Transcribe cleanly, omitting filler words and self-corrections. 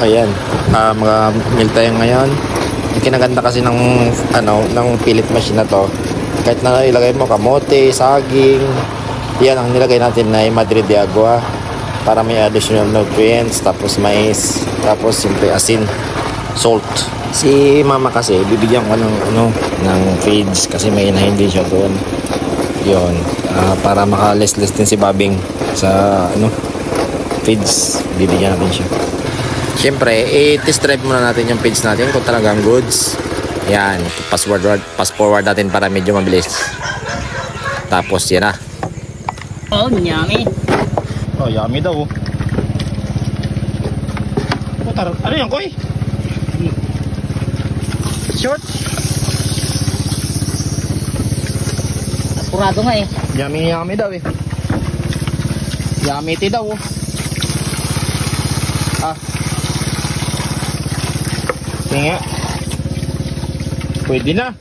Ayan, mga meal tayo ngayon. Ang kinaganda kasi ng ng pellet machine na to, kahit na ilagay mo kamote, saging, yan ang nilagay natin na Madre de Agua para may additional nutrients, tapos mais, tapos simple asin, salt. Si mama kasi bibigyan ko ng feeds kasi may hindi siya doon. Yon, para maka-less din si Babing sa feeds, bibigyan natin siya. Siyempre, i-test drive muna natin yung feeds natin kung talagang goods. Yan, pass forward natin para medyo mabilis. Tapos yan na. Oh, yummy. Oh, yummy daw. Ano yan, Koy? Short? Apurado nga eh. Yummy daw eh. Yummy tea daw. Tingnan. Pwede na.